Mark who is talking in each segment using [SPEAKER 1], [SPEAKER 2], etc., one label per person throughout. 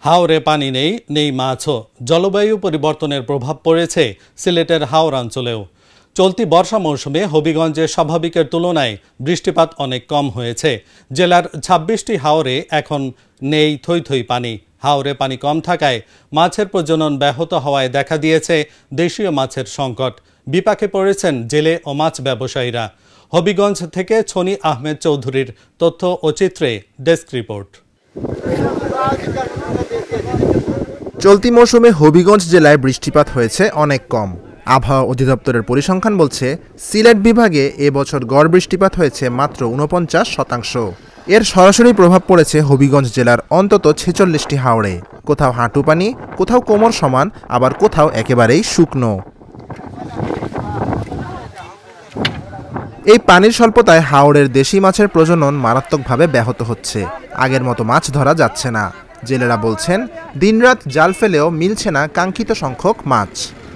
[SPEAKER 1] হাওরে পানি নেই, নেই মাছও। জলবায়ু পরিবর্তনের প্রভাব পড়েছে সিলেটের হাওর অঞ্চলেও। চলতি বর্ষা মৌসুমে হবিগঞ্জে স্বাভাবিকের তুলনায় বৃষ্টিপাত অনেক কম হয়েছে। জেলার ২৬টি হাওরে এখন নেই থই থই পানি। হাওরে পানি কম থাকায় মাছের প্রজনন ব্যাহত হওয়ায় দেখা দিয়েছে দেশীয় মাছের সংকট। বিপাকে পড়েছেন জেলে ও মাছ ব্যবসায়ীরা। হবিগঞ্জ থেকে ছনি আহমেদ চৌধুরীর তথ্য ও চিত্রে ডেস্ক রিপোর্ট।
[SPEAKER 2] চলতি মৌসুমে হবিগঞ্জ জেলায় বৃষ্টিপাত হয়েছে অনেক কম। আবহাওয়া অধিদপ্তরের পরিসংখ্যান বলছে, সিলেট বিভাগে এবছর গড় বৃষ্টিপাত হয়েছে মাত্র ৪৯%। এর সরাসরি প্রভাব পড়েছে হবিগঞ্জ জেলার অন্তত ৪৬টি হাওরে। কোথাও হাঁটু পানি, কোথাও কোমর সমান, আবার কোথাও একেবারেই শুকনো। এই পানির স্বল্পতায় হাওরের দেশি মাছের প্রজনন মারাত্মকভাবে ব্যাহত হচ্ছে। আগের মতো মাছ ধরা যাচ্ছে না। জেলেরা বলছেন, দিনরাত জাল ফেলেও মিলছে না কাঙ্ক্ষিত সংখ্যক মাছ।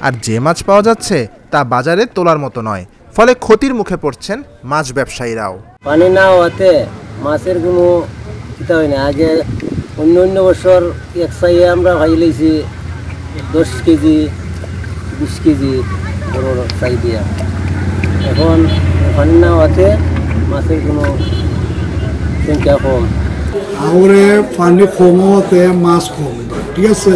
[SPEAKER 2] আর যে মাছ পাওয়া যাচ্ছে তা বাজারে তোলার মতো নয়। ফলে ক্ষতির মুখে পড়ছেন মাছ ব্যবসায়ীরাও।
[SPEAKER 3] পানি না হওয়াতে মাছের কোনো চিন্তা হয় না। আগে অন্য বছর একসাইয়ে আমরা ভাই লইছি 10 কেজি 20 কেজি বড় সাই দিয়া। এখন পানি না হওয়াতে মাছের কোনো সংখ্যা কম।
[SPEAKER 4] হাওরে পানি কম হতে মাছ কম, ঠিক আছে।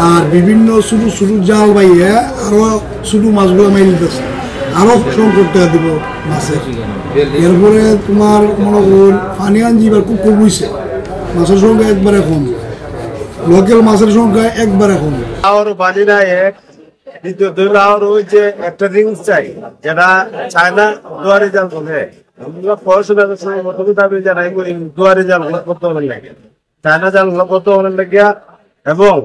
[SPEAKER 4] আর বিভিন্ন ছোটো ছোটো জাল বাইয়ে আরো ছোটো মাছগুলো মাইল দিতেছে, আরো সংকট দিব মাছের। এরপরে তোমার মনে করুন পানি আনজিবার খুব কম হয়েছে, মাছের সংখ্যা একবারে কম, লোকাল মাছের সংখ্যা একবারে কম।
[SPEAKER 5] আর পানি নাই এক দ্বিতীয় আর ওই যে একটা রিংস চাই, যেটা চায়না দুয়ারে জাল বলে। আমরা পড়াশোনার সময় প্রথমে দাবি জানাই করি দুয়ারে জাল করতে অনেক লাগে, চায়না জাল করতে অনেক লাগিয়া। এবং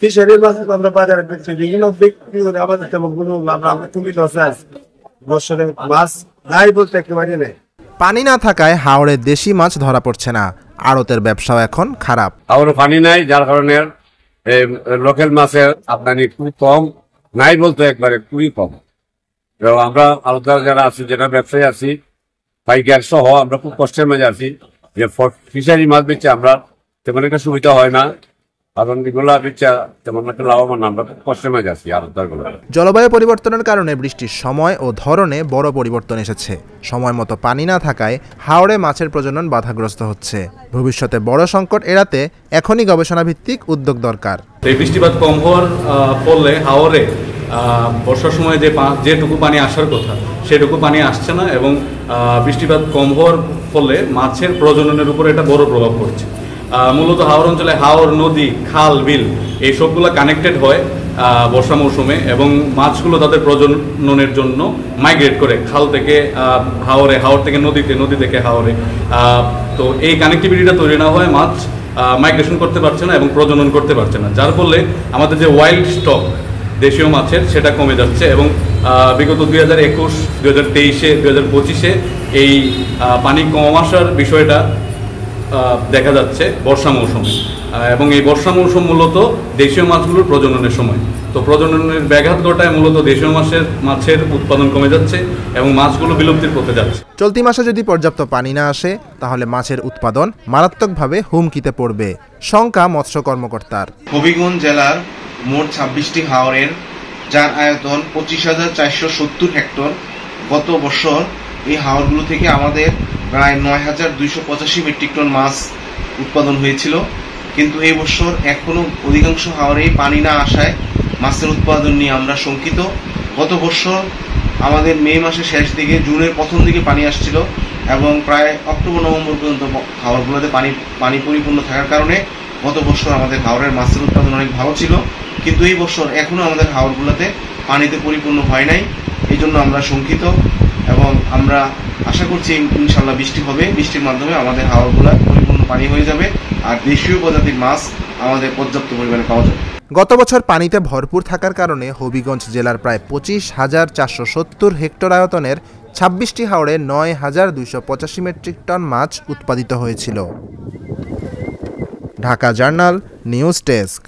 [SPEAKER 5] ফিশারির মাছ আমরা বাজারে দেখছি বিভিন্ন বিক্রি করে আমাদের তেমনগুলো আমরা তুমি লসে আছি। বছরে মাছ নাই বলতে একেবারে নেই।
[SPEAKER 2] পানি না থাকায় হাওড়ে দেশি মাছ ধরা পড়ছে না। আড়তের ব্যবসাও এখন খারাপ।
[SPEAKER 6] হাওড়ে পানি নাই, যার কারণে লোকাল মাছের আমদানি খুব কম, নাই বলতে একবারে খুবই কম। আমরা আড়তদার যারা আছি, যেটা ব্যবসায়ী আছি, পাইকার সহ আমরা খুব কষ্টের মাঝে আছি। যে ফিশারি মাছ বেচে আমরা তেমন একটা সুবিধা হয় না, কারণ এগুলো বেচা তেমন একটা লাভবান, আমরা খুব কষ্টের মাঝে আছি আড়তদার গুলো।
[SPEAKER 2] জলবায়ু পরিবর্তনের কারণে বৃষ্টির সময় ও ধরনে বড় পরিবর্তন এসেছে। সময় মতো পানি না থাকায় হাওড়ে মাছের প্রজনন বাধাগ্রস্ত হচ্ছে। ভবিষ্যতে বড় সংকট এড়াতে এখনই গবেষণা ভিত্তিক উদ্যোগ দরকার।
[SPEAKER 7] এই বৃষ্টিপাত কম হওয়ার ফলে হাওরে বর্ষার সময় যেটুকু পানি আসার কথা সেটুকু পানি আসছে না, এবং বৃষ্টিপাত কম হওয়ার ফলে মাছের প্রজননের উপর এটা বড় প্রভাব পড়ছে। মূলত হাওর অঞ্চলে হাওর, নদী, খাল, বিল এই সবগুলো কানেক্টেড হয় বর্ষা মৌসুমে, এবং মাছগুলো তাদের প্রজননের জন্য মাইগ্রেট করে খাল থেকে হাওরে, হাওর থেকে নদীতে, নদী থেকে হাওরে। তো এই কানেক্টিভিটিটা তৈরি না হয় মাছ মাইগ্রেশন করতে পারছে না এবং প্রজনন করতে পারছে না, যার ফলে আমাদের যে ওয়াইল্ড স্টক দেশীয় মাছের সেটা কমে যাচ্ছে। এবং বিগত 2021, 2023, 2025 এই পানি কম আসার বিষয়টা দেখা যাচ্ছে বর্ষা মৌসুমে। এবং এই বর্ষা মৌসুম মূলত দেশীয় মাছগুলোর প্রজননের সময়। তো প্রজননের ব্যাঘাত ঘটায় মূলত দেশীয় মাছের উৎপাদন কমে যাচ্ছে এবং মাছগুলো বিলুপ্তির পথে যাচ্ছে।
[SPEAKER 2] চলতি মাসে যদি পর্যাপ্ত পানি না আসে, তাহলে মাছের উৎপাদন মারাত্মকভাবে হুমকিতে পড়বে, শঙ্কা মৎস্য কর্মকর্তার।
[SPEAKER 8] হবিগঞ্জ জেলার মোট 26টি হাওরের, যার আয়তন 25,470 হেক্টর। গত বছর এই হাওরগুলো থেকে আমাদের প্রায় 9,285 মেট্রিক টন মাছ উৎপাদন হয়েছিল। কিন্তু এই বছর এখনো অধিকাংশ হাওরেই পানি না আসায় মাছের উৎপাদন নিয়ে আমরা শঙ্কিত। গত বছর আমাদের মে মাসের শেষ দিকে, জুনের প্রথম দিকে পানি আসছিল, এবং প্রায় অক্টোবর নভেম্বর পর্যন্ত হাওরগুলোতে পানি পরিপূর্ণ থাকার কারণে গত বছর আমাদের হাওরের মাছের উৎপাদন অনেক ভালো ছিল। কিন্তু এই বছর এখনো আমাদের হাওরগুলোতে পানিতে পরিপূর্ণ হয় নাই। এই জন্য আমরা শঙ্কিত, এবং আমরা আশা করছি ইনশাল্লাহ বৃষ্টি হবে। বৃষ্টির মাধ্যমে আমাদের হাওরগুলো পরিপূর্ণ পানি হয়ে যাবে, আর দেশীয় প্রজাতির মাছ আমাদের পর্যাপ্ত পরিমাণে পাওয়া যাবে।
[SPEAKER 2] গত বছর পানিতে ভরপুর থাকার কারণে হবিগঞ্জ জেলার প্রায় 25,470 হেক্টর আয়তনের 26টি হাওরে 9,285 মেট্রিক টন মাছ উৎপাদিত হয়েছিল। Dhaka journal news desk.